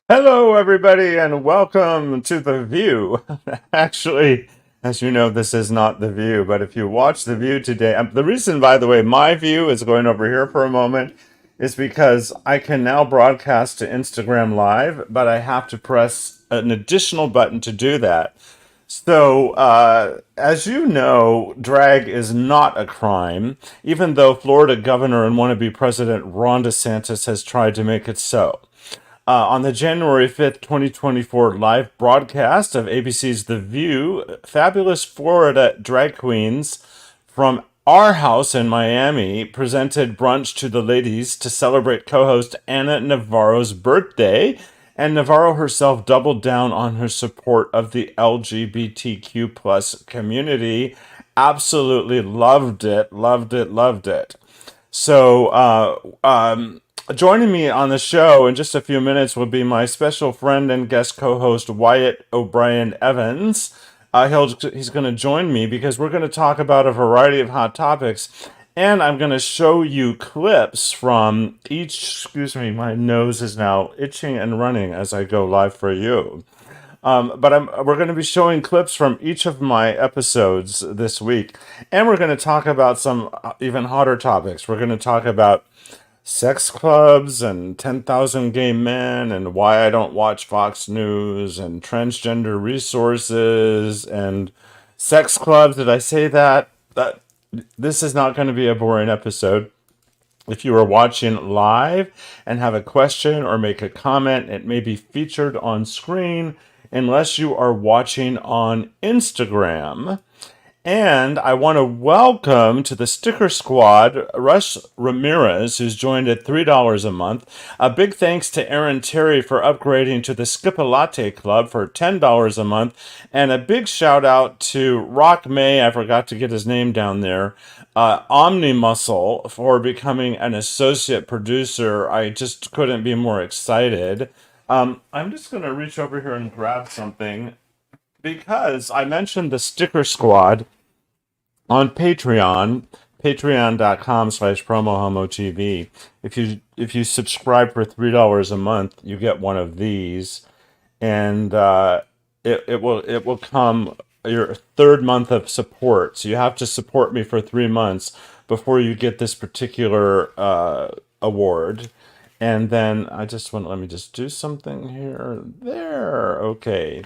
Hello, everybody, and welcome to The View. Actually, as you know, this is not The View, but if you watch The View today, the reason, by the way, my view is going over here for a moment is because I can now broadcast to Instagram Live, but I have to press an additional button to do that. So, as you know, drag is not a crime, even though Florida Governor and wannabe President Ron DeSantis has tried to make it so. On the January 5th, 2024 live broadcast of ABC's The View, fabulous Florida drag queens from our house in Miami presented brunch to the ladies to celebrate co-host Ana Navarro's birthday, and Navarro herself doubled down on her support of the LGBTQ plus community. Absolutely loved it, loved it, loved it. So, joining me on the show in just a few minutes will be my special friend and guest co-host Wyatt O'Brien Evans. He's going to join me because we're going to talk about a variety of hot topics, and I'm going to show you clips from each. Excuse me, my nose is now itching and running as I go live for you. We're going to be showing clips from each of my episodes this week, and we're going to talk about some even hotter topics. We're going to talk about sex clubs and 10,000 gay men and why I don't watch Fox News and transgender resources and sex clubs. Did I say that? This is not going to be a boring episode. If you are watching live and have a question or make a comment, it may be featured on screen unless you are watching on Instagram. And I want to welcome to the sticker squad Russ Ramirez, who's joined at $3 a month. A big thanks to Aaron Terry for upgrading to the Skip a Latte Club for $10 a month. And a big shout out to Rock May, I forgot to get his name down there, Omni Muscle, for becoming an associate producer. I just couldn't be more excited. I'm just going to reach over here and grab something because I mentioned the sticker squad on Patreon, patreon.com/PromoHomo.TV. If you subscribe for $3 a month, you get one of these, and it will come your third month of support. So you have to support me for 3 months before you get this particular award. And then let me just do something here. There, okay.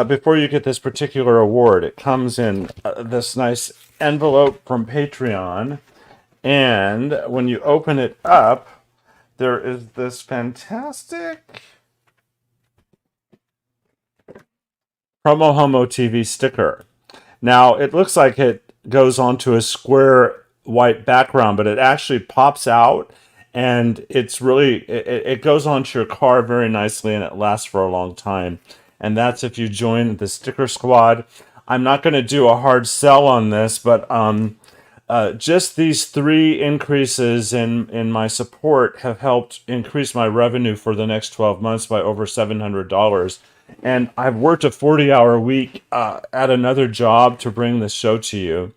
Before you get this particular award, it comes in this nice envelope from Patreon. And when you open it up, there is this fantastic PromoHomo.TV sticker. Now, it looks like it goes onto a square white background, but it actually pops out. And it's really, it goes onto your car very nicely, and it lasts for a long time. And that's if you join the sticker squad. I'm not going to do a hard sell on this, but just these 3 increases in my support have helped increase my revenue for the next 12 months by over $700. And I've worked a 40-hour week at another job to bring this show to you.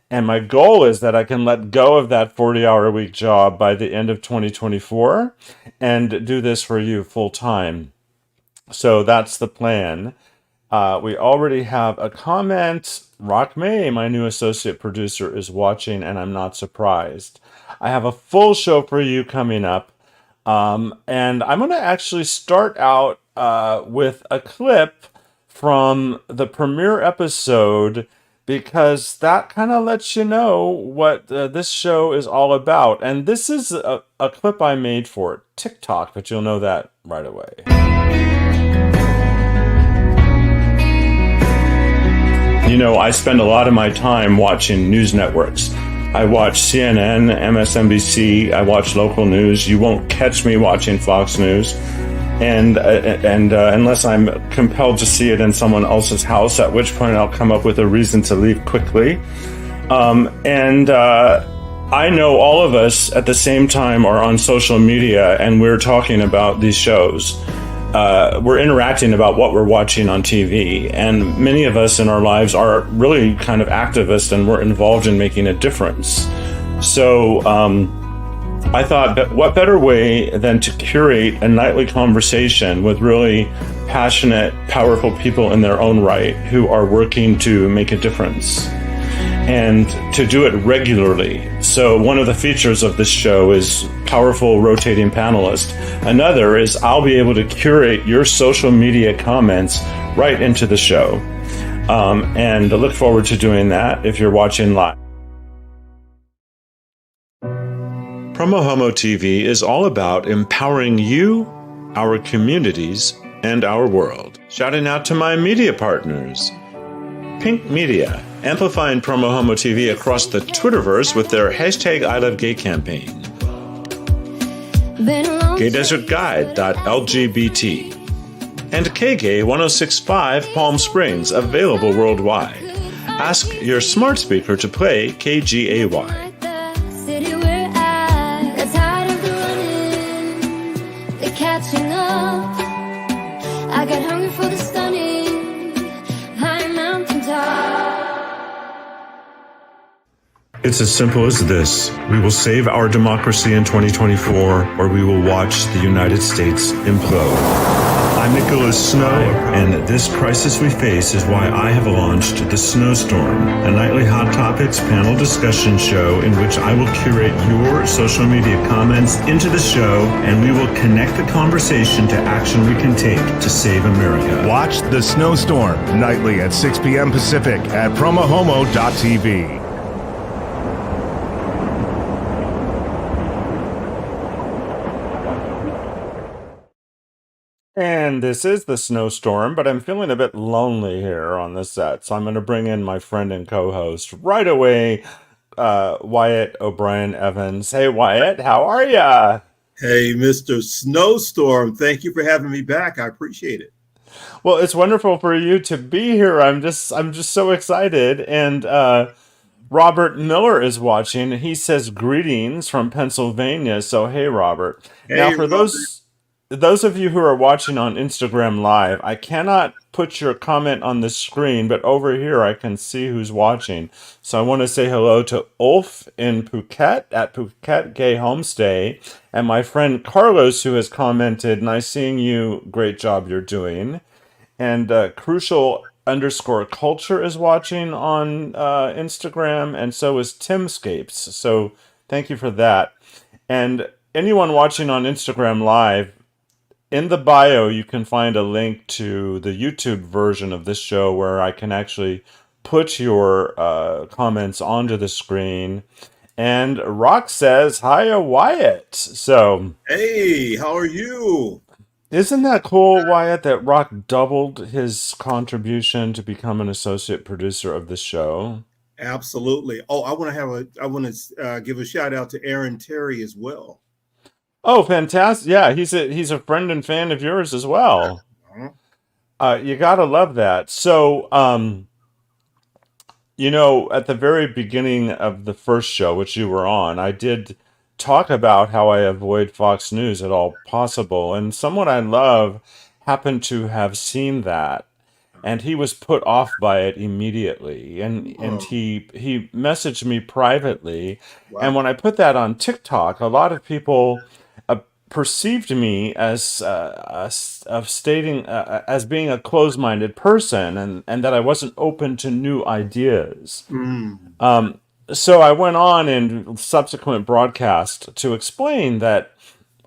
And my goal is that I can let go of that 40-hour week job by the end of 2024 and do this for you full time. So that's the plan. We already have a comment. Rock May, my new associate producer, is watching, and I'm not surprised. I have a full show for you coming up. And I'm going to actually start out with a clip from the premiere episode, because that kind of lets you know what this show is all about. And this is a clip I made for TikTok, but you'll know that right away. You know, I spend a lot of my time watching news networks. I watch CNN, MSNBC, I watch local news. You won't catch me watching Fox News. And unless I'm compelled to see it in someone else's house, at which point I'll come up with a reason to leave quickly. I know all of us at the same time are on social media, and we're talking about these shows. We're interacting about what we're watching on TV, and many of us in our lives are really kind of activists, and we're involved in making a difference. So I thought, that what better way than to curate a nightly conversation with really passionate, powerful people in their own right who are working to make a difference and to do it regularly. So one of the features of this show is powerful rotating panelists. Another is I'll be able to curate your social media comments right into the show. And I look forward to doing that if you're watching live. PromoHomo.TV is all about empowering you, our communities, and our world. Shouting out to my media partners. Pink Media, amplifying PromoHomo.TV across the Twitterverse with their hashtag I Love Gay campaign. GayDesertGuide.lgbt. And KGay 1065 Palm Springs, available worldwide. Ask your smart speaker to play KGAY. Catching up, I got hungry for the stunning high mountain top. It's as simple as this. We will save our democracy in 2024, or we will watch the United States implode. I'm Nicholas Snow, and this crisis we face is why I have launched the Snowstorm, a nightly hot topics panel discussion show in which I will curate your social media comments into the show, and we will connect the conversation to action we can take to save America. Watch the Snowstorm nightly at 6 p.m. Pacific at PromoHomo.TV. And this is the Snowstorm, but I'm feeling a bit lonely here on the set, so I'm going to bring in my friend and co-host right away, Wyatt O'Brien Evans. Hey, Wyatt, how are ya? Hey, Mr. Snowstorm. Thank you for having me back. I appreciate it. Well, it's wonderful for you to be here. I'm just so excited. And Robert Miller is watching. He says greetings from Pennsylvania. So, hey, Robert. Hey, Now, for Robert. those of you who are watching on Instagram Live, I cannot put your comment on the screen, but over here I can see who's watching. So I want to say hello to Ulf in Phuket at Phuket Gay Homestay, and my friend Carlos, who has commented, "Nice seeing you. Great job you're doing." And Crucial_Culture is watching on Instagram, and so is Timscapes. So thank you for that. And anyone watching on Instagram Live, in the bio, you can find a link to the YouTube version of this show where I can actually put your comments onto the screen. And Rock says, "Hiya, Wyatt." So, Hey, how are you? isn't that cool, Wyatt, that Rock doubled his contribution to become an associate producer of the show? Absolutely. Oh, I want to give a shout out to Aaron Terry as well. Oh, fantastic. Yeah, he's a friend and fan of yours as well. You gotta love that. So, at the very beginning of the first show, which you were on, I did talk about how I avoid Fox News at all possible. And someone I love happened to have seen that. And he was put off by it immediately. And he messaged me privately. And Wow. when I put that on TikTok, a lot of people perceived me as as being a closed-minded person, and that I wasn't open to new ideas. So I went on in subsequent broadcast to explain that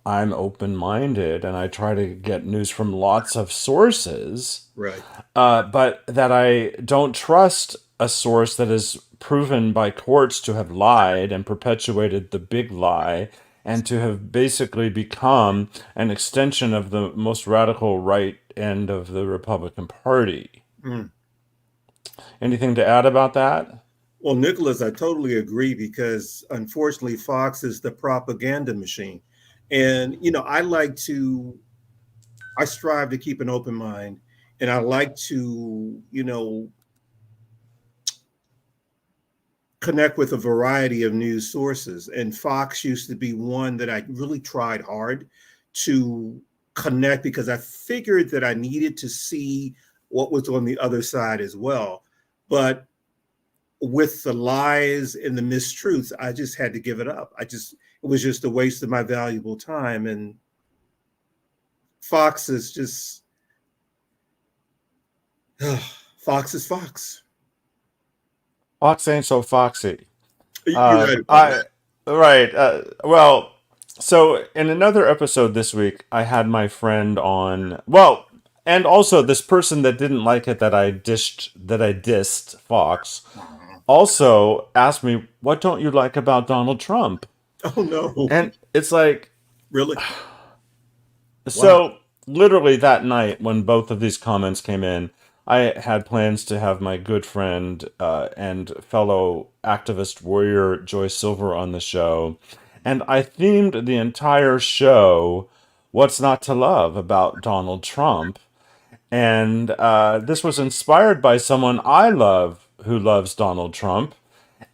I'm open-minded and I try to get news from lots of sources, Right. but that I don't trust a source that is proven by courts to have lied and perpetuated the big lie and to have basically become an extension of the most radical right end of the Republican Party. Anything to add about that? Well, Nicholas, I totally agree because unfortunately, Fox is the propaganda machine. And, I strive to keep an open mind and I like to, connect with a variety of news sources. And Fox used to be one that I really tried hard to connect because I figured that I needed to see what was on the other side as well. But with the lies and the mistruths, I just had to give it up. I just it was just a waste of my valuable time. And Fox is just Fox is Fox. Fox ain't so foxy. You're right about I that. right. Well, so in another episode this week, I had my friend on. Well, and also this person that didn't like it that I dissed Fox also asked me, "What don't you like about Donald Trump?" Oh no, And it's like, really? Wow. so literally that night when both of these comments came in, I had plans to have my good friend and fellow activist warrior Joy Silver on the show. And I themed the entire show What's Not to Love about Donald Trump. And this was inspired by someone I love who loves Donald Trump.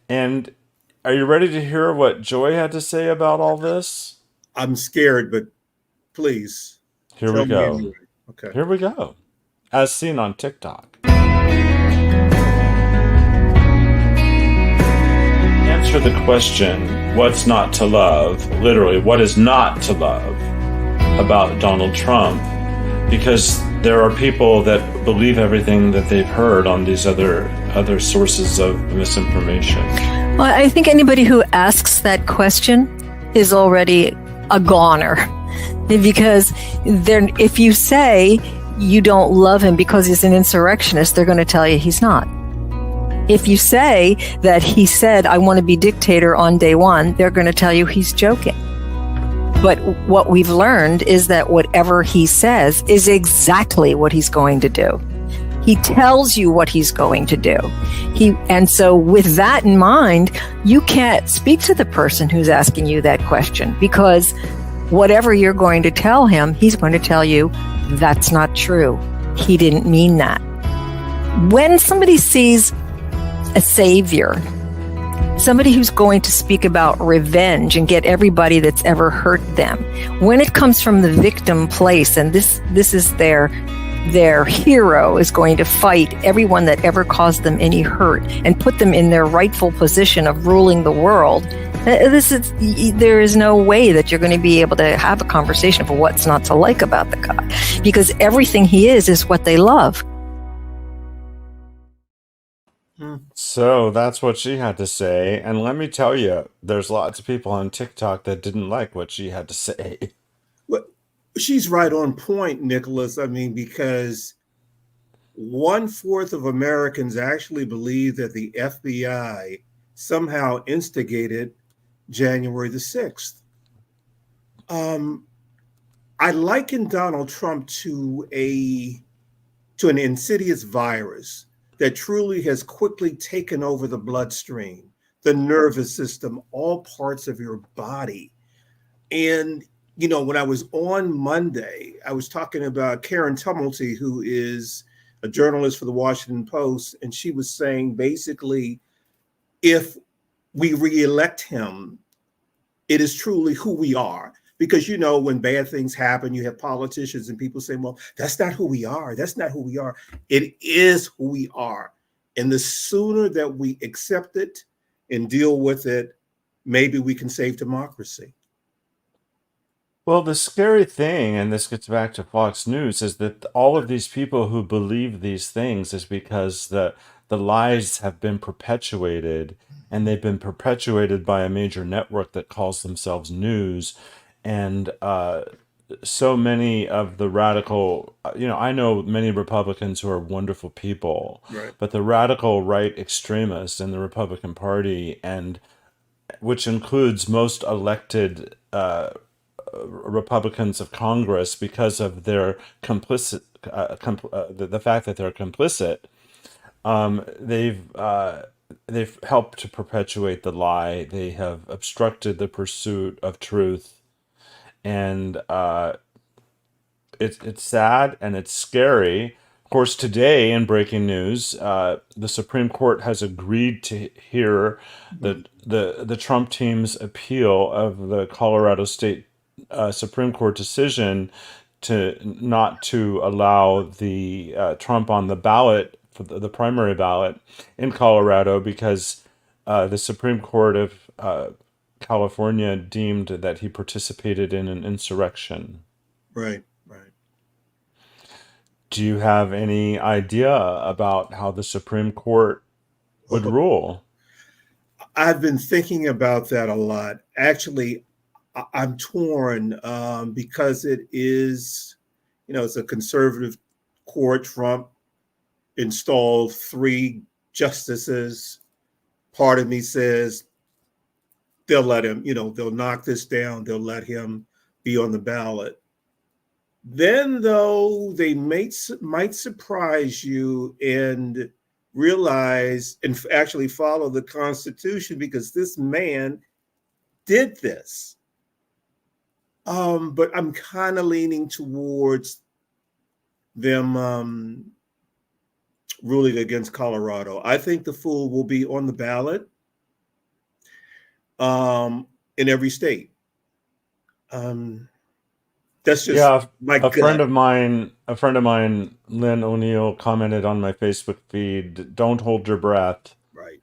And are you ready to hear what Joy had to say about all this? I'm scared, but please Here we tell me go. anyway. Okay. Here we go. As seen on TikTok. Answer the question, what's not to love? Literally, what is not to love about Donald Trump? Because there are people that believe everything that they've heard on these other sources of misinformation. Well, I think anybody who asks that question is already a goner. Because if you say you don't love him because he's an insurrectionist, they're going to tell you he's not. If you say that he said, I want to be dictator on day one, they're going to tell you he's joking. But what we've learned is that whatever he says is exactly what he's going to do. He tells you what he's going to do. And so with that in mind, you can't speak to the person who's asking you that question, because whatever you're going to tell him, he's going to tell you that's not true. He didn't mean that. When somebody sees a savior, somebody who's going to speak about revenge and get everybody that's ever hurt them, when it comes from the victim place, and this is their hero is going to fight everyone that ever caused them any hurt and put them in their rightful position of ruling the world, there is no way that you're going to be able to have a conversation for what's not to like about the guy, because everything he is what they love. So that's what she had to say. And let me tell you, there's lots of people on TikTok that didn't like what she had to say. Well, she's right on point, Nicholas. I mean, because 1/4 of Americans actually believe that the FBI somehow instigated January the 6th. I liken Donald Trump to an insidious virus that truly has quickly taken over the bloodstream, the nervous system, all parts of your body. And, when I was on Monday, I was talking about Karen Tumulty, who is a journalist for the Washington Post, and she was saying basically, if we reelect him, it is truly who we are. Because, when bad things happen, you have politicians and people saying, well, that's not who we are. That's not who we are. It is who we are. And the sooner that we accept it and deal with it, maybe we can save democracy. Well, the scary thing, and this gets back to Fox News, is that all of these people who believe these things is because the lies have been perpetuated, and they've been perpetuated by a major network that calls themselves news. And so many of the radical, I know many Republicans who are wonderful people, Right. but the radical right extremists in the Republican Party, and which includes most elected Republicans of Congress, because of their complicit, the fact that they're complicit, they've helped to perpetuate the lie. They have obstructed the pursuit of truth. And it's sad and it's scary. Of course, today in breaking news, the Supreme Court has agreed to hear the Trump team's appeal of the Colorado State Supreme Court decision not to allow the Trump on the ballot for the primary ballot in Colorado, because the Supreme Court California deemed that he participated in an insurrection. Right, right. Do you have any idea about how the Supreme Court would rule? I've been thinking about that a lot. Actually, I'm torn because it is, it's a conservative court. Trump installed 3 justices. Part of me says they'll let him, they'll knock this down. They'll let him be on the ballot. Then, though, they might surprise you and realize and actually follow the Constitution because this man did this. But I'm kind of leaning towards them ruling against Colorado. I think the fool will be on the ballot in every state. That's just my gut. A friend of mine, Lynn O'Neill, commented on my Facebook feed, "Don't hold your breath." Right.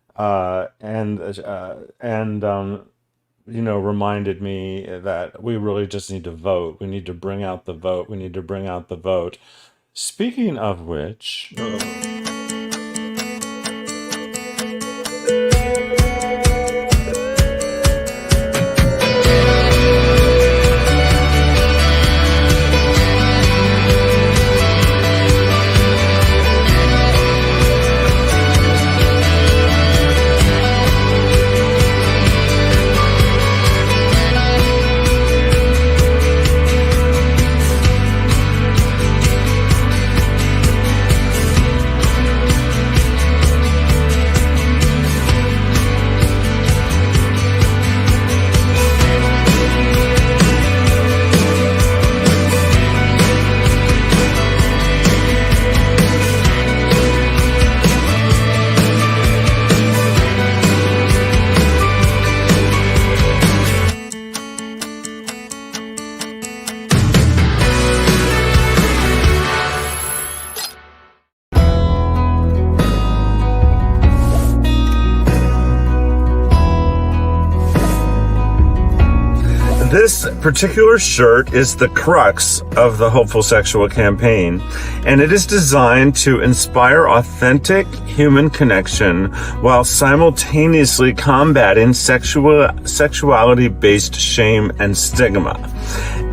Reminded me that we really just need to vote. We need to bring out the vote. We need to bring out the vote. Speaking of which, this particular shirt is the crux of the Hopeful Sexual campaign, and it is designed to inspire authentic human connection while simultaneously combating sexuality-based shame and stigma.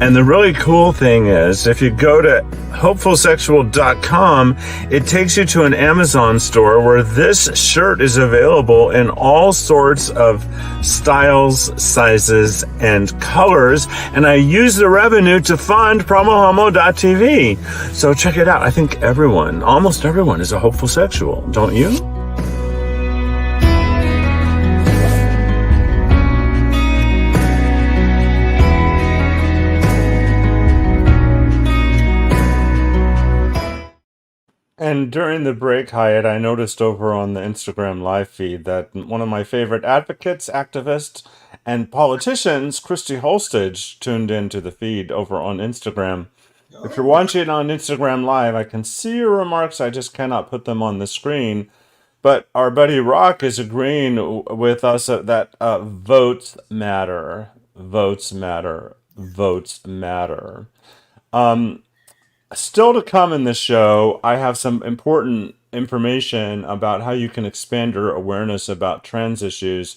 And the really cool thing is, if you go to hopefulsexual.com, it takes you to an Amazon store where this shirt is available in all sorts of styles, sizes, and colors. And I use the revenue to fund PromoHomo.TV. So check it out. I think almost everyone is a hopeful sexual, don't you? And during the break, Hyatt, I noticed over on the Instagram live feed that one of my favorite advocates, activists, and politicians, Christy Holstage, tuned into the feed over on Instagram. If you're watching on Instagram Live, I can see your remarks. I just cannot put them on the screen. But our buddy Rock is agreeing with us that votes matter. Votes matter. Votes matter. Still to come in this show, I have some important information about how you can expand your awareness about trans issues.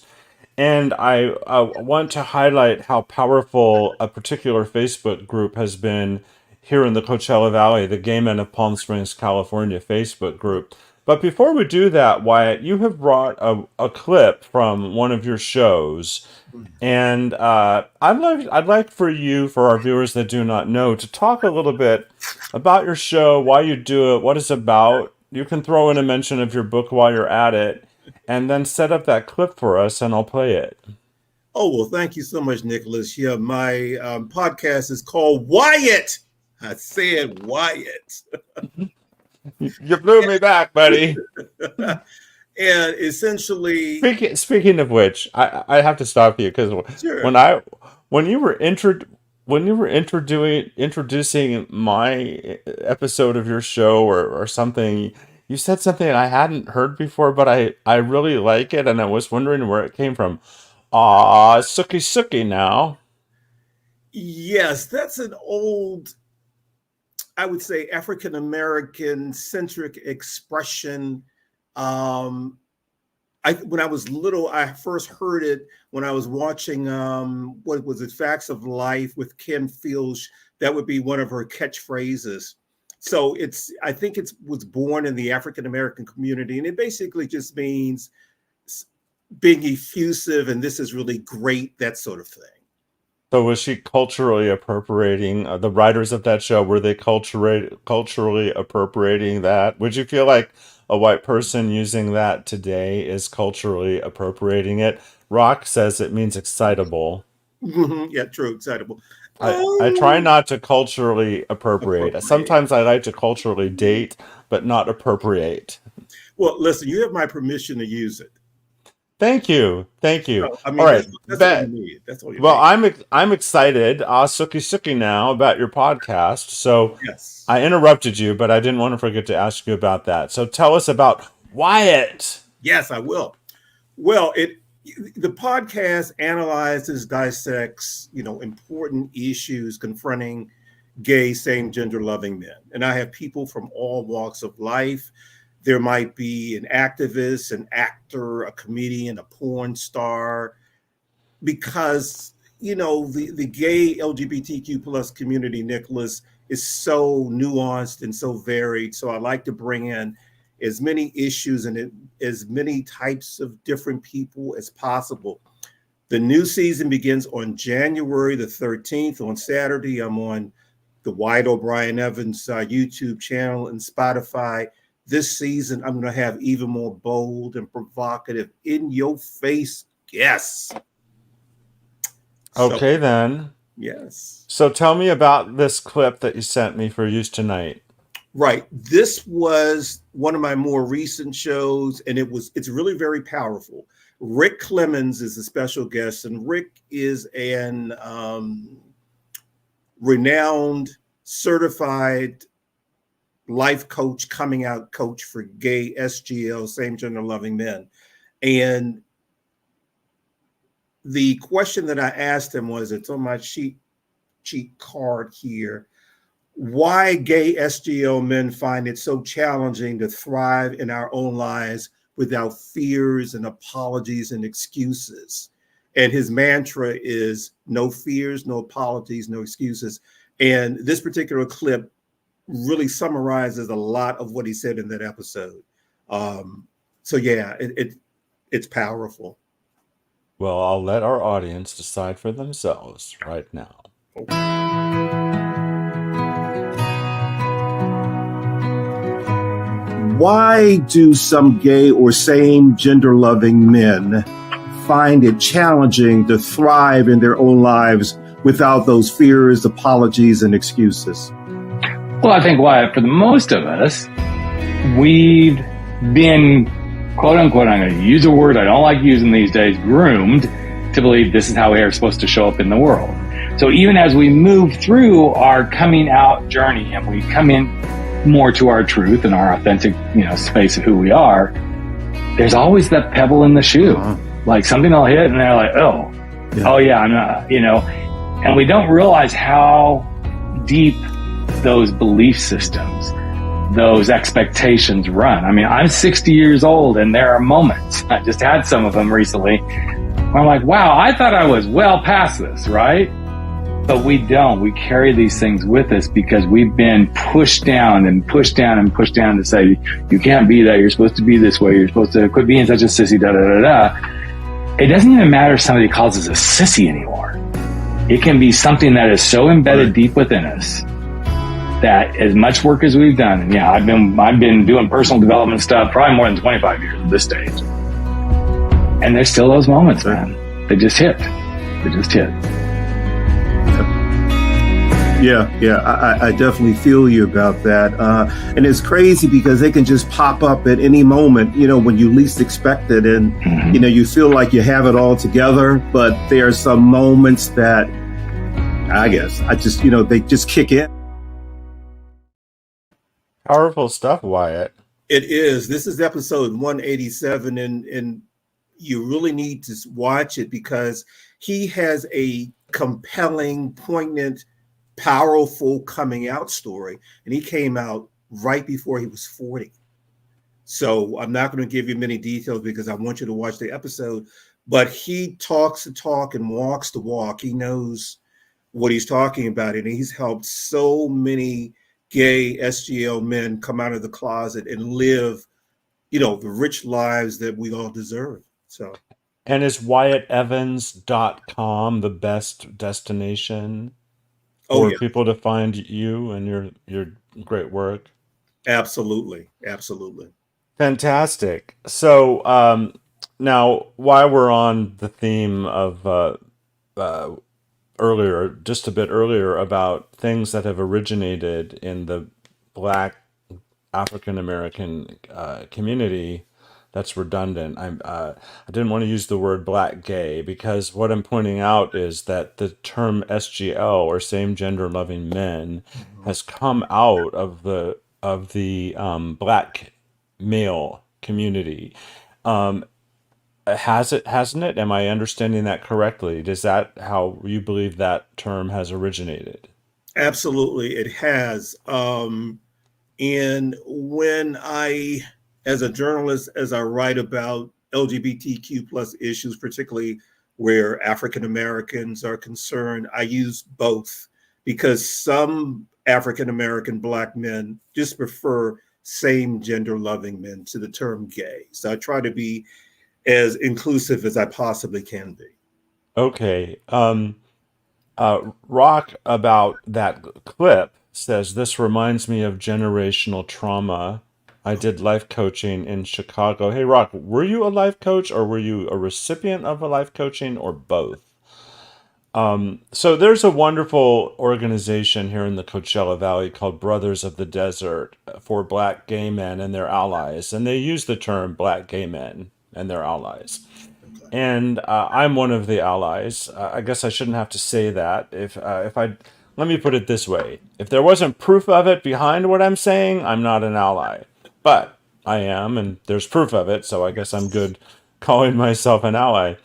And I want to highlight how powerful a particular Facebook group has been here in the Coachella Valley, the Gay Men of Palm Springs, California Facebook group. But before we do that, Wyatt, you have brought a clip from one of your shows. And I'd like for you, for our viewers that do not know, to talk a little bit about your show, why you do it, what it's about. You can throw in a mention of your book while you're at it, and then set up that clip for us, and I'll play it. Oh, well, thank you so much, Nicholas. Yeah, my podcast is called Wyatt. I said Wyatt. You blew me back, buddy. And essentially, speaking of which, I have to stop you because sure. when you were introducing my episode of your show or something, you said something I hadn't heard before, but I really like it, and I was wondering where it came from. Sookie Sookie now. Yes, that's an old, I would say, African American centric expression. When I was little, I first heard it when I was watching what was it, Facts of Life with Kim Fields. That would be one of her catchphrases. So I think it was born in the African American community, and it basically just means being effusive, and this is really great, that sort of thing. So was she culturally appropriating the writers of that show? Were they culturally appropriating that? Would you feel like a white person using that today is culturally appropriating it? Rock says it means excitable. Yeah, true, excitable. I try not to culturally appropriate. Sometimes I like to culturally date, but not appropriate. Well, listen, you have my permission to use it. Thank you. So, I mean, All right. that's all you need. That's all you Well, need. I'm excited, Sookie Sookie now, about your podcast. So Yes. I interrupted you, but I didn't want to forget to ask you about that. So tell us about Wyatt. Yes, I will. Well, the podcast analyzes, dissects, important issues confronting gay, same gender loving men. And I have people from all walks of life. There might be an activist, an actor, a comedian, a porn star, because, the gay LGBTQ plus community, Nicholas, is so nuanced and so varied. So I like to bring in as many issues and as many types of different people as possible. The new season begins on January the 13th. On Saturday, I'm on the Wyatt O'Brien Evans YouTube channel and Spotify. This season, I'm going to have even more bold and provocative, in-your-face guests. Okay, then. Yes. So tell me about this clip that you sent me for use tonight. Right. This was one of my more recent shows, and it's really very powerful. Rick Clemens is a special guest, and Rick is an renowned, certified life coach, coming out coach for gay SGL, same gender loving men. And the question that I asked him was, it's on my cheat card here, why gay SGL men find it so challenging to thrive in our own lives without fears and apologies and excuses. And his mantra is no fears, no apologies, no excuses. And this particular clip really summarizes a lot of what he said in that episode. So yeah, it's powerful. Well, I'll let our audience decide for themselves right now. Why do some gay or same gender loving men find it challenging to thrive in their own lives without those fears, apologies, and excuses? Well, I think, Wyatt, for the most of us, we've been, quote unquote, I'm going to use a word I don't like using these days, groomed to believe this is how we are supposed to show up in the world. So even as we move through our coming out journey and we come in more to our truth and our authentic, space of who we are, there's always that pebble in the shoe. Like something will hit and they're like, oh yeah, I'm not, and we don't realize how deep those belief systems, those expectations run. I mean, I'm 60 years old and there are moments, I just had some of them recently, where I'm like, wow, I thought I was well past this, right? But we don't. We carry these things with us because we've been pushed down and pushed down and pushed down to say, you can't be that. You're supposed to be this way. You're supposed to quit being such a sissy, da, da, da, da. It doesn't even matter if somebody calls us a sissy anymore. It can be something that is so embedded deep within us that as much work as we've done, and yeah, I've been doing personal development stuff probably more than 25 years at this stage. And there's still those moments, man. They just hit. Yeah, I definitely feel you about that. And it's crazy because they can just pop up at any moment, when you least expect it. And, you feel like you have it all together, but there are some moments that they just kick in. Powerful stuff, Wyatt. It is. This is episode 187. And you really need to watch it because he has a compelling, poignant, powerful coming out story. And he came out right before he was 40. So I'm not going to give you many details because I want you to watch the episode. But he talks the talk and walks the walk. He knows what he's talking about. And he's helped so many gay SGL men come out of the closet and live, the rich lives that we all deserve. So, And is WyattEvans.com the best destination oh for yeah, people to find you and your great work? absolutely. Absolutely. Fantastic. So now, while we're on the theme of uh, earlier, just a bit earlier, about things that have originated in the Black African American community, that's redundant. I didn't want to use the word black gay because what I'm pointing out is that the term SGL, or same gender loving men, has come out of the black male community. Hasn't it? Am I understanding that correctly? Is that how you believe that term has originated? Absolutely. It has. And when as a journalist, as I write about LGBTQ plus issues, particularly where African Americans are concerned, I use both because some African American Black men just prefer same gender loving men to the term gay. So I try to be as inclusive as I possibly can be. Okay. Rock about that clip says this reminds me of generational trauma. I did life coaching in Chicago. Hey, Rock, were you a life coach or were you a recipient of a life coaching or both? So there's a wonderful organization here in the Coachella Valley called Brothers of the Desert for Black gay men and their allies, and they use the term Black gay men and their allies. And I'm one of the allies. I guess I shouldn't have to say that. If I let me put it this way: if there wasn't proof of it behind what I'm saying, I'm not an ally. But I am, and there's proof of it. So I guess I'm good calling myself an ally.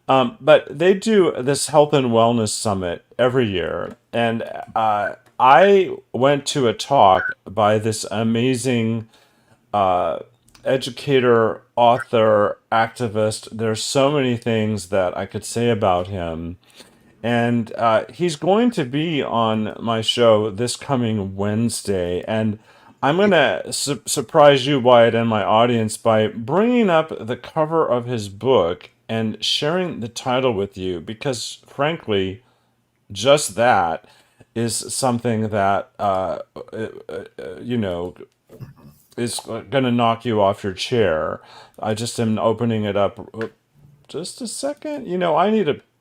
But they do this health and wellness summit every year, and I went to a talk by this amazing educator, author, activist. There's so many things that I could say about him. And he's going to be on my show this coming Wednesday. And I'm going to surprise you, Wyatt, and my audience by bringing up the cover of his book and sharing the title with you because, frankly, just that is something that, you know, is going to knock you off your chair. I just am opening it up. Just a second.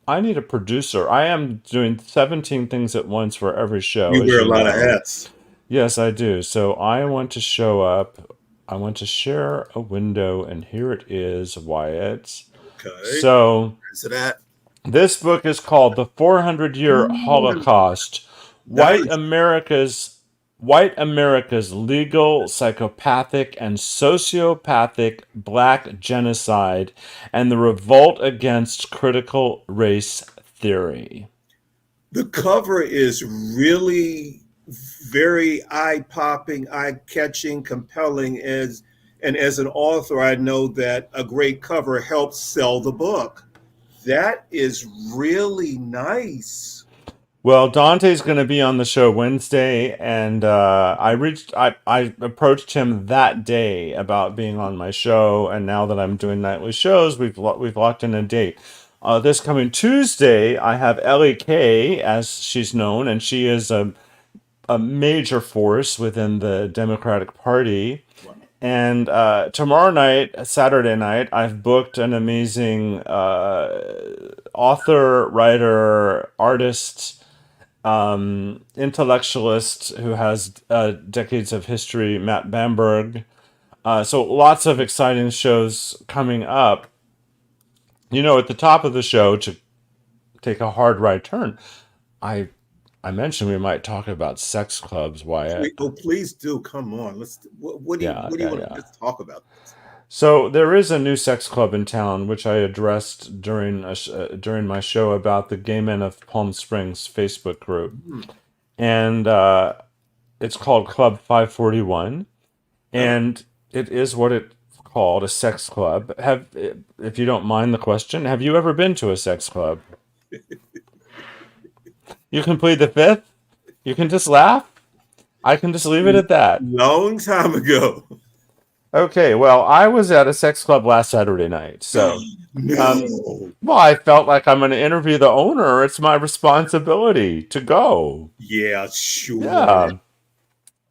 I need a producer. I am doing 17 things at once for every show, You as wear a you lot of know. hats. Yes, I do. So I want to show up. I want to share a window, and here it is, Wyatt. Okay. So Where's it at? this book is called The 400-Year Ooh, Holocaust: White nice. America's White America's Legal, Psychopathic, and Sociopathic Black Genocide and the Revolt Against Critical Race Theory. The cover is really very eye-popping, eye-catching, compelling. As an author, I know that a great cover helps sell the book. That is really nice. Well, Dante's going to be on the show Wednesday, and I approached him that day about being on my show, and now that I'm doing nightly shows, we've locked in a date. This coming Tuesday, I have Ellie Kay, as she's known, and she is a major force within the Democratic Party. Wow. And tomorrow night, Saturday night, I've booked an amazing author, writer, artist, intellectualist who has decades of history, Matt Bamberg. So lots of exciting shows coming up. At the top of the show, to take a hard right turn, I I mentioned we might talk about sex clubs, Wyatt. Please do. Come on. Let's. What do you Yeah, What do you yeah, want to yeah. just talk about this? So there is a new sex club in town, which I addressed during my show about the Gay Men of Palm Springs Facebook group, Hmm. and it's called Club 541, Oh, and it is what it's called, a sex club. If you don't mind the question, have you ever been to a sex club? You can plead the fifth. You can just laugh. I can just leave it at that. long time ago. Okay, well, I was at a sex club last Saturday night, so um, No. well, I felt like I'm going to interview the owner. It's my responsibility to go. Yeah, sure. Yeah,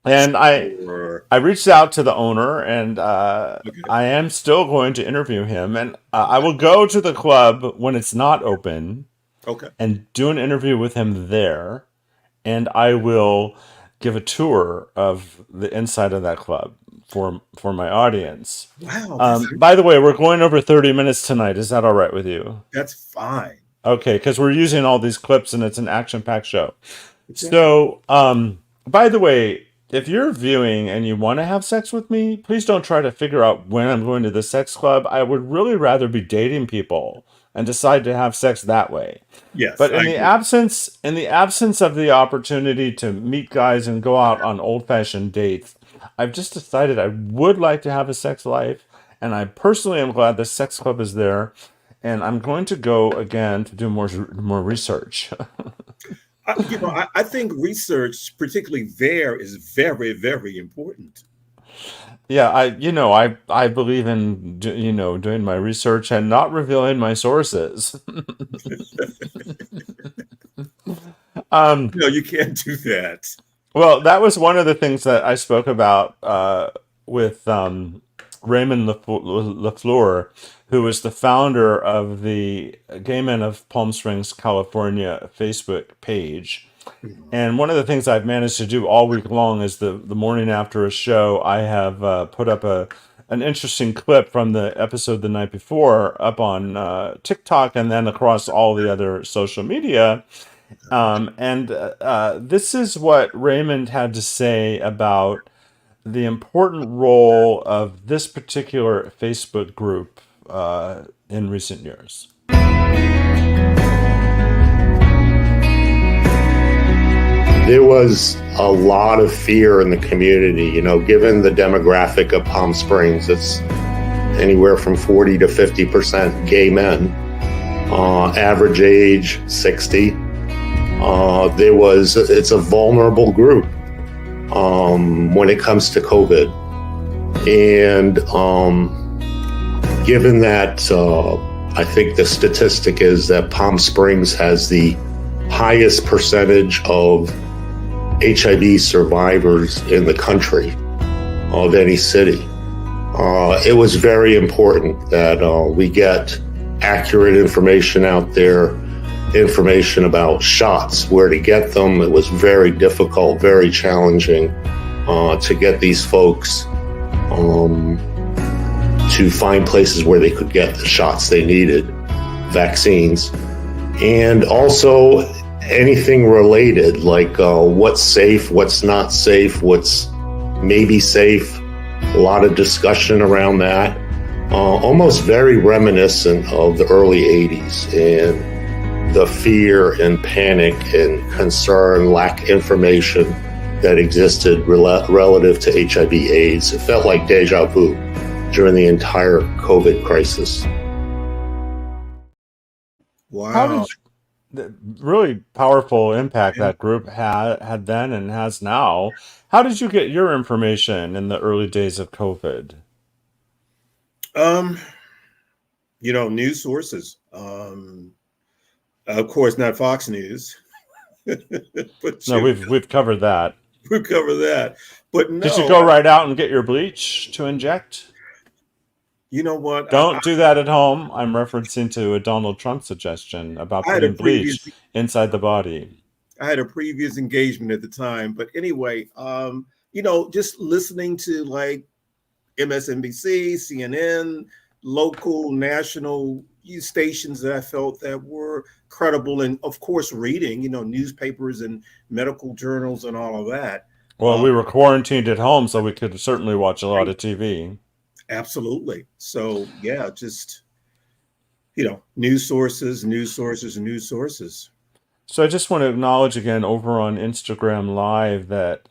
and Sure. I reached out to the owner, and Okay. I am still going to interview him, and I will go to the club when it's not open Okay. and do an interview with him there, and I will give a tour of the inside of that club for my audience. Wow, By the way, we're going over 30 minutes tonight. Is that all right with you? that's fine. Okay, because we're using all these clips and it's an action-packed show. Okay. So, by the way, if you're viewing and you want to have sex with me, please don't try to figure out when I'm going to the sex club. I would really rather be dating people and decide to have sex that way. Yes, But I agree. in the absence of the opportunity to meet guys and go out on old-fashioned dates, I've just decided I would like to have a sex life, and I personally am glad the sex club is there, and I'm going to go again to do more research. I think research, particularly there, is very, very important. Yeah, I believe in doing my research and not revealing my sources. um, No, you can't do that. Well, that was one of the things that I spoke about with Raymond LaFleur, who is the founder of the Gay Men of Palm Springs, California Facebook page. And one of the things I've managed to do all week long is the morning after a show, I have put up an interesting clip from the episode the night before up on TikTok and then across all the other social media. And this is what Raymond had to say about the important role of this particular Facebook group in recent years. There was a lot of fear in the community, given the demographic of Palm Springs. It's anywhere from 40 to 50% gay men, average age 60. It's a vulnerable group when it comes to COVID. And given that, I think the statistic is that Palm Springs has the highest percentage of HIV survivors in the country of any city. It was very important that we get accurate information out there, information about shots, where to get them. It was very difficult, very challenging to get these folks to find places where they could get the shots they needed, vaccines, and also anything related, like what's safe, what's not safe, what's maybe safe. A lot of discussion around that, almost very reminiscent of the early 80s and the fear and panic and concern, lack of information that existed relative to HIV/AIDS. It felt like deja vu during the entire COVID crisis. How Wow. did the really powerful impact that group had then and has now? How did you get your information in the early days of COVID? Um, news sources. Of course, not Fox News, but No, we've covered that. we cover that. But Did you no, go right out and get your bleach to inject? you know what? Don't do that at home. I'm referencing to a Donald Trump suggestion about I had a putting previous bleach inside the body. I had a previous engagement at the time. But anyway, just listening to like MSNBC, CNN, local, national stations that I felt that were credible, and of course, reading, newspapers and medical journals and all of that. Well, Uh, we were quarantined at home, so we could certainly watch a lot of TV. Absolutely. So yeah, just news sources, news sources, news sources. So I just want to acknowledge again over on Instagram Live that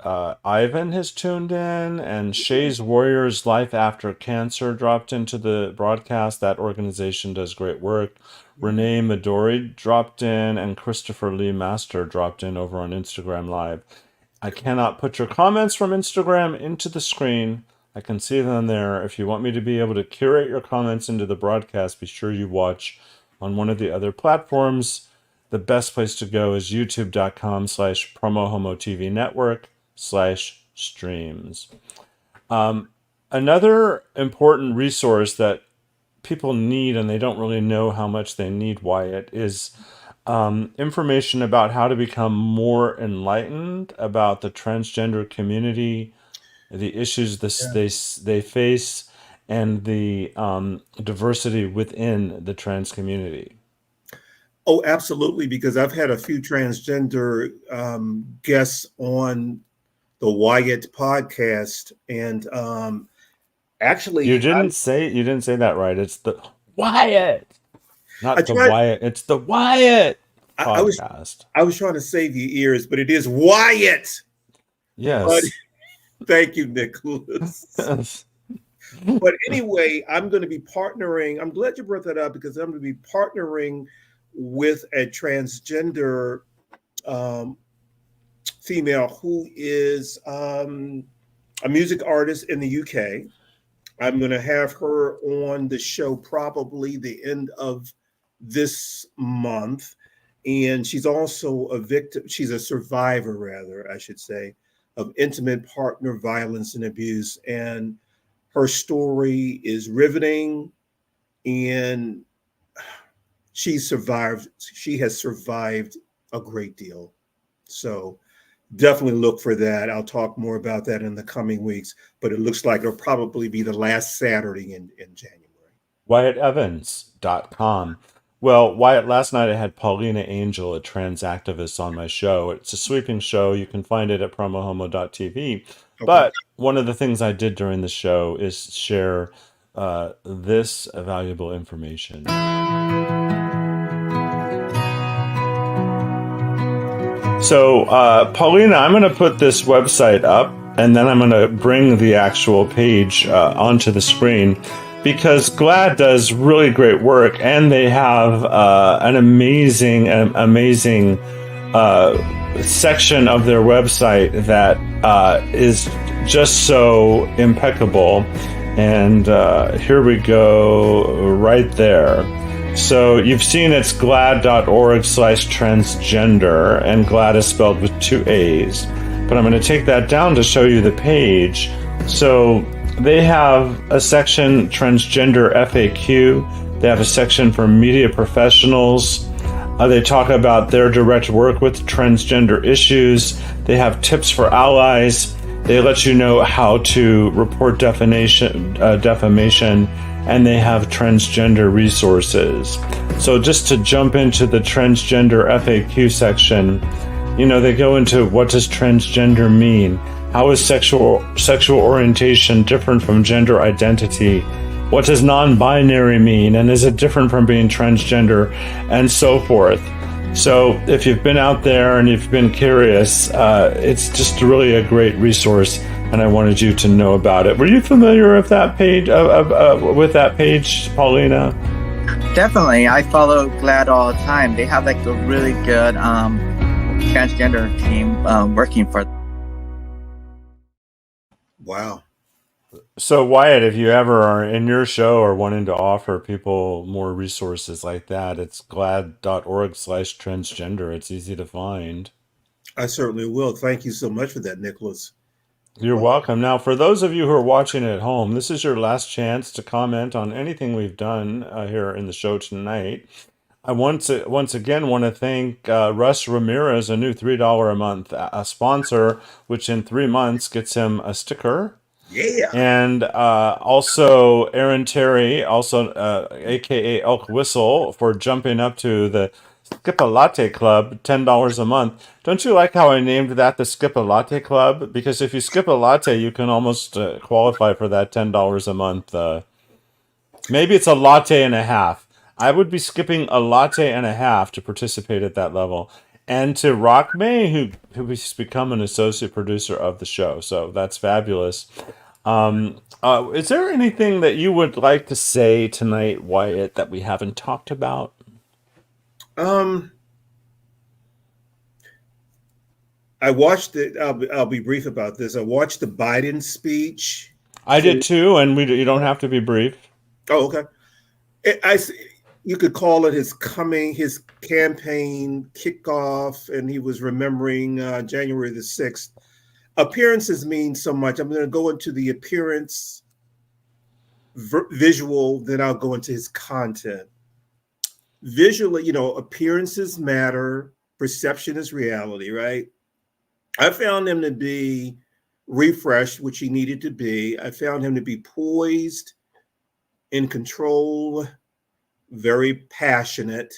Ivan has tuned in, and Shay's Warriors Life After Cancer dropped into the broadcast. That organization does great work. Renee Midori dropped in, and Christopher Lee Master dropped in over on Instagram Live. I cannot put your comments from Instagram into the screen. I can see them there. If you want me to be able to curate your comments into the broadcast, be sure you watch on one of the other platforms. The best place to go is youtube.com/PromoHomo.TV network/streams. Another important resource that people need, and they don't really know how much they need, Wyatt, is information about how to become more enlightened about the transgender community, the issues they face, and the diversity within the trans community. Oh, absolutely, because I've had a few transgender guests on the Wyatt podcast, and actually, You didn't say that right. It's the Wyatt, not the Wyatt. It's the Wyatt podcast. I was trying to save your ears, but it is Wyatt. Yes. But, thank you, Nicholas. But anyway, I'm going to be partnering. I'm glad you brought that up because I'm going to be partnering with a transgender female who is a music artist in the UK. I'm going to have her on the show probably the end of this month. And she's also a victim. She's a survivor, rather, I should say, of intimate partner violence and abuse. And her story is riveting. And she has survived a great deal. So definitely look for that. I'll talk more about that in the coming weeks, but it looks like it'll probably be the last Saturday in January. WyattEvans.com. Well, Wyatt, last night I had Paulina Angel, a trans activist, on my show. It's a sweeping show. You can find it at PromoHomo.TV. Okay. But one of the things I did during the show is share this valuable information. So, Paulina, I'm going to put this website up, and then I'm going to bring the actual page onto the screen, because GLAAD does really great work, and they have an amazing section of their website that is just so impeccable. And here we go, right there. So you've seen it's glad.org/transgender, and GLAAD is spelled with 2 A's. But I'm going to take that down to show you the page. So they have a section, Transgender FAQ. They have a section for media professionals. They talk about their direct work with transgender issues. They have tips for allies. They let you know how to report defamation, and they have transgender resources. So just to jump into the transgender FAQ section, they go into what does transgender mean? How is sexual orientation different from gender identity? What does non-binary mean? And is it different from being transgender? And so forth. So if you've been out there and you've been curious, it's just really a great resource, and I wanted you to know about it. Were you familiar with that page, Paulina? Definitely. I follow GLAAD all the time. They have a really good transgender team working for them. Wow. So Wyatt, if you ever are in your show or wanting to offer people more resources like that, it's glad.org/transgender. It's easy to find. I certainly will. Thank you so much for that, Nicholas. You're welcome. Now, for those of you who are watching at home, this is your last chance to comment on anything we've done here in the show tonight. I once again want to thank Russ Ramirez, a new $3 a month sponsor, which in 3 months gets him a sticker. Yeah. And also Aaron Terry, also aka Elk Whistle, for jumping up to the Skip a Latte Club, $10 a month. Don't you like how I named that the Skip a Latte Club? Because if you skip a latte, you can almost qualify for that $10 a month. Maybe it's a latte and a half. I would be skipping a latte and a half to participate at that level. And to Rock May, who has become an associate producer of the show. So that's fabulous. Is there anything that you would like to say tonight, Wyatt, that we haven't talked about? I watched it. I'll be brief about this. I watched the Biden speech. I did too, and you don't have to be brief. Oh, okay. You could call it his campaign kickoff, and he was remembering January the 6th. Appearances mean so much. I'm going to go into the appearance visual, then I'll go into his content. Visually, appearances matter. Perception is reality, right? I found him to be refreshed, which he needed to be. I found him to be poised, in control, very passionate.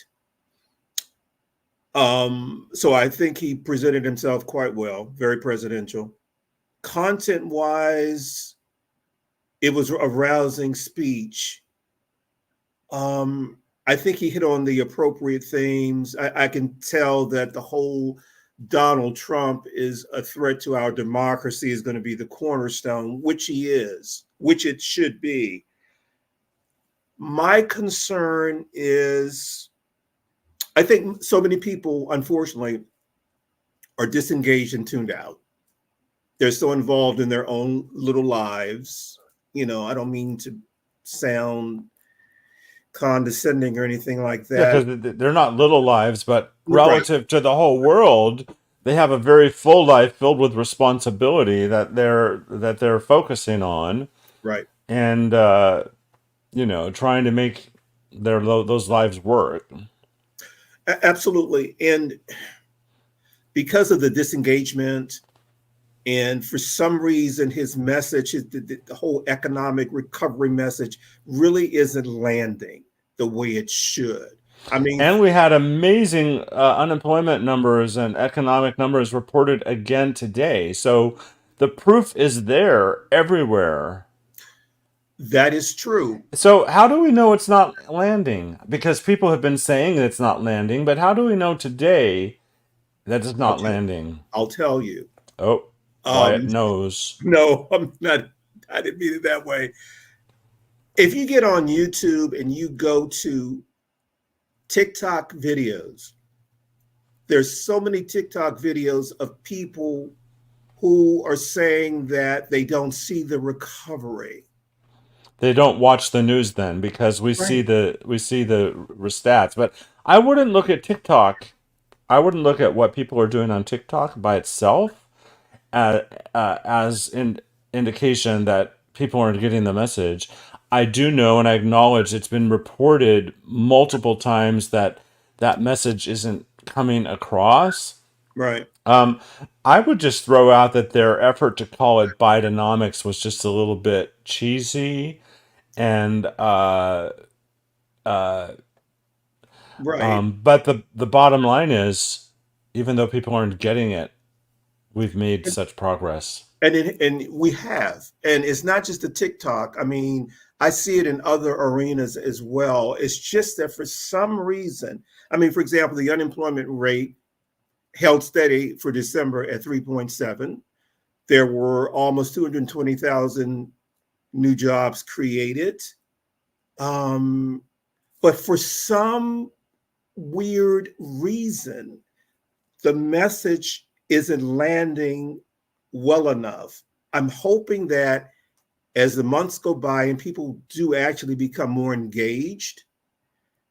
So I think he presented himself quite well, very presidential. Content-wise, it was a rousing speech. I think he hit on the appropriate themes. I can tell that the whole Donald Trump is a threat to our democracy is going to be the cornerstone, which he is, which it should be. My concern is, I think so many people, unfortunately, are disengaged and tuned out. They're so involved in their own little lives. I don't mean to sound condescending or anything like that. Yeah, because they're not little lives, but relative to the whole world, they have a very full life filled with responsibility that they're focusing on. Right. And trying to make those lives work. Absolutely. And because of the disengagement, and for some reason, his message, the whole economic recovery message, really isn't landing the way it should. And we had amazing unemployment numbers and economic numbers reported again today. So the proof is there everywhere. That is true. So how do we know it's not landing? Because people have been saying it's not landing, but how do we know today that it's not landing? I'll tell you. Oh, Wyatt knows. No, I'm not. I didn't mean it that way. If you get on YouTube and you go to TikTok videos, there's so many TikTok videos of people who are saying that they don't see the recovery. They don't watch the news then, because we see the stats. But I wouldn't look at TikTok. I wouldn't look at what people are doing on TikTok by itself as an indication that people aren't getting the message. I do know, and I acknowledge, it's been reported multiple times that message isn't coming across. Right. I would just throw out that their effort to call it Bidenomics was just a little bit cheesy. And right. But the bottom line is, even though people aren't getting it, we've made such progress. And we have. And it's not just the TikTok. I see it in other arenas as well. It's just that for some reason, for example, the unemployment rate held steady for December at 3.7. There were almost 220,000 new jobs created. But for some weird reason, the message isn't landing well enough. I'm hoping that as the months go by and people do actually become more engaged,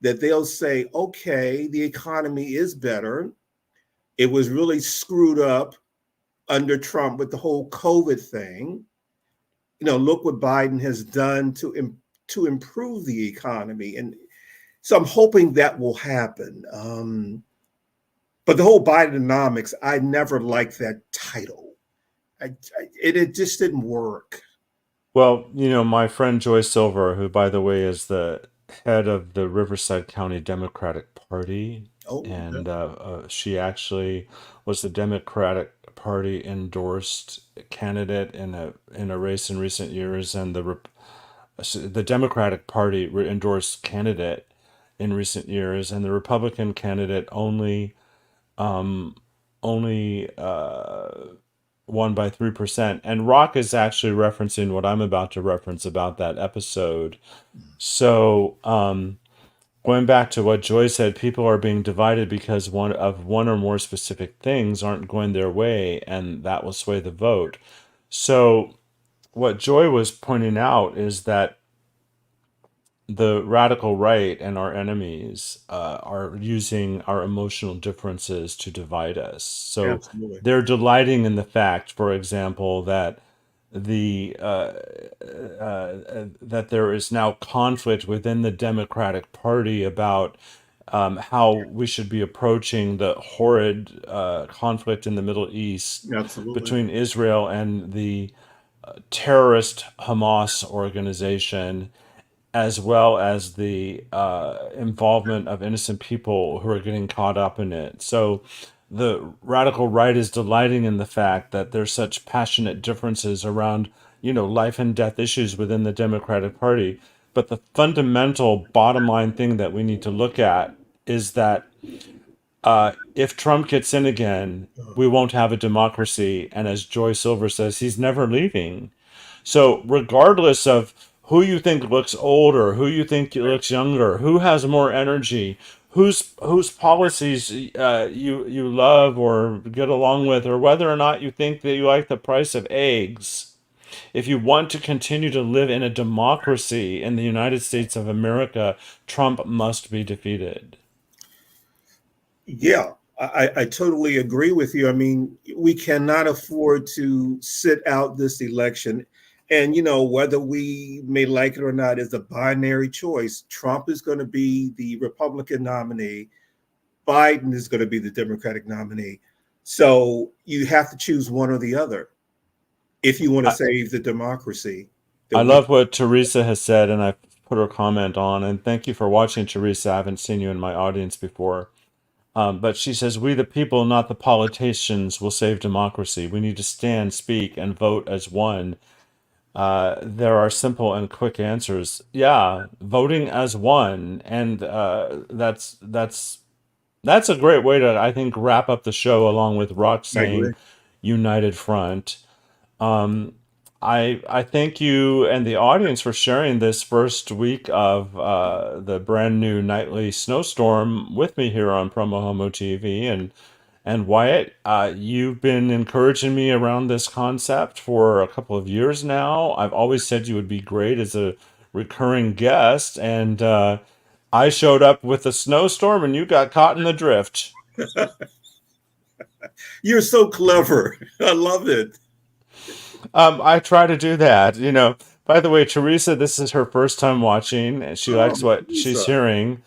that they'll say, okay, the economy is better. It was really screwed up under Trump with the whole COVID thing. Look what Biden has done to improve the economy. And so I'm hoping that will happen. But the whole Bidenomics, I never liked that title. It just didn't work. Well, my friend Joy Silver, who, by the way, is the head of the Riverside County Democratic Party. Oh, and okay. she actually was the Democratic Party endorsed candidate in a race in recent years, and the Democratic Party endorsed candidate in recent years, and the Republican candidate only won by 3%. And Rock is actually referencing what I'm about to reference about that episode. So, going back to what Joy said, people are being divided because one or more specific things aren't going their way, and that will sway the vote. So, what Joy was pointing out is that the radical right and our enemies are using our emotional differences to divide us. So Absolutely. they're delighting in the fact, for example, that that there is now conflict within the Democratic Party about how we should be approaching the horrid conflict in the Middle East Absolutely. between Israel and the terrorist Hamas organization, as well as the involvement of innocent people who are getting caught up in it. So the radical right is delighting in the fact that there's such passionate differences around, life and death issues within the Democratic Party. But the fundamental bottom line thing that we need to look at is that if Trump gets in again, we won't have a democracy. And as Joy Silver says, he's never leaving. So, regardless of who you think looks older, who you think looks younger, who has more energy, whose policies you love or get along with, or whether or not you think that you like the price of eggs, if you want to continue to live in a democracy in the United States of America, Trump must be defeated. Yeah, I totally agree with you. I mean, we cannot afford to sit out this election. And, whether we may like it or not is a binary choice. Trump is going to be the Republican nominee. Biden is going to be the Democratic nominee. So you have to choose one or the other if you want to I, save the democracy that I we. love what Teresa has said, and I put her comment on. And thank you for watching, Teresa. I haven't seen you in my audience before. But she says, "We, the people, not the politicians, will save democracy. We need to stand, speak, and vote as one. There are simple and quick answers. Yeah, voting as one, and that's a great way to, I think, wrap up the show, along with Rock I agree. saying, United Front. Um, I thank you and the audience for sharing this first week of the brand new nightly Snowstorm with me here on PromoHomo TV. And Wyatt, you've been encouraging me around this concept for a couple of years now. I've always said you would be great as a recurring guest, and I showed up with a snowstorm, and you got caught in the drift. You're so clever. I love it. I try to do that. By the way, Teresa, this is her first time watching, and she Oh, likes what she's Lisa. hearing.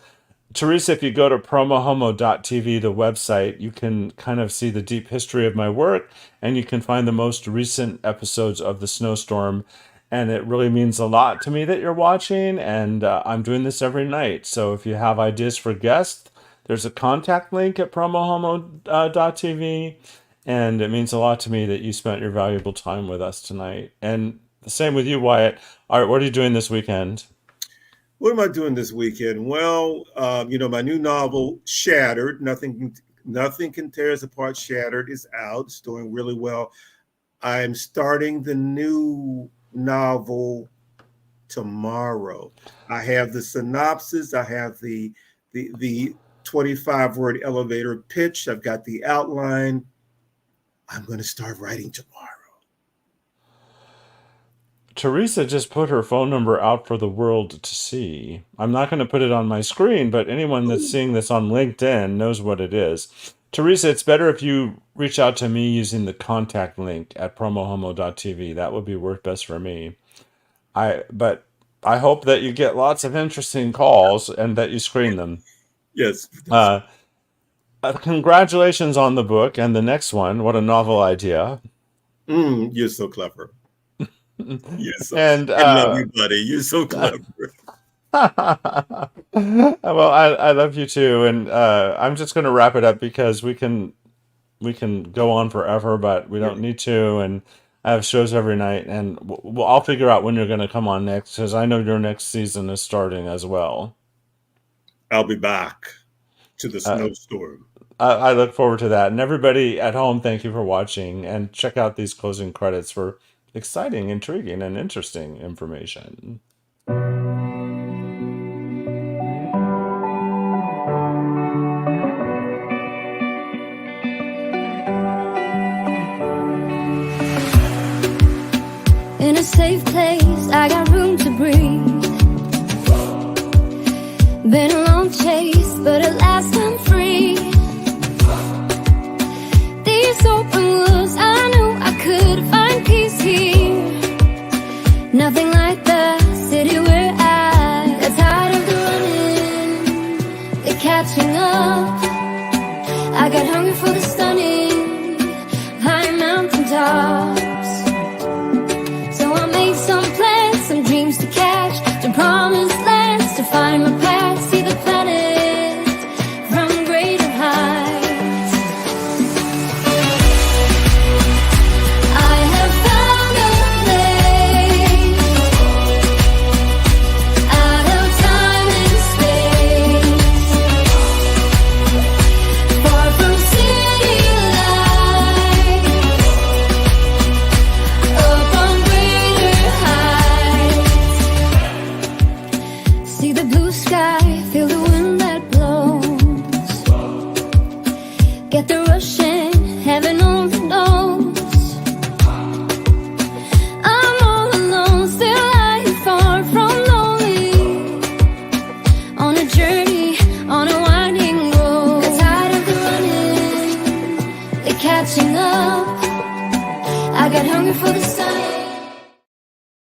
Teresa, if you go to PromoHomo.TV, the website, you can kind of see the deep history of my work, and you can find the most recent episodes of The Snowstorm. And it really means a lot to me that you're watching, and I'm doing this every night. So if you have ideas for guests, there's a contact link at PromoHomo.TV, and it means a lot to me that you spent your valuable time with us tonight. And the same with you, Wyatt. All right, what are you doing this weekend? What am I doing this weekend? Well, my new novel, Shattered, Nothing Can Tear Us Apart, Shattered, is out. It's doing really well. I'm starting the new novel tomorrow. I have the synopsis. I have the 25-word elevator pitch. I've got the outline. I'm going to start writing tomorrow. Teresa just put her phone number out for the world to see. I'm not going to put it on my screen, but anyone that's seeing this on LinkedIn knows what it is. Teresa, it's better if you reach out to me using the contact link at promohomo.tv. That would be work best for me. But I hope that you get lots of interesting calls and that you screen them. Yes. Uh, Congratulations on the book and the next one. What a novel idea. You're so clever. You're so. And I love you, buddy. You're so clever. Well, I love you too, and I'm just going to wrap it up because we can go on forever, but we don't need to. And I have shows every night, and I'll figure out when you're going to come on next because I know your next season is starting as well. I'll be back to the Snowstorm. I look forward to that. And everybody at home, thank you for watching, and check out these closing credits for exciting, intriguing, and interesting information. In a safe place, I got room to breathe. Been a long chase, but at last I'm free. These open woods, I knew I could find peace here. Nothing like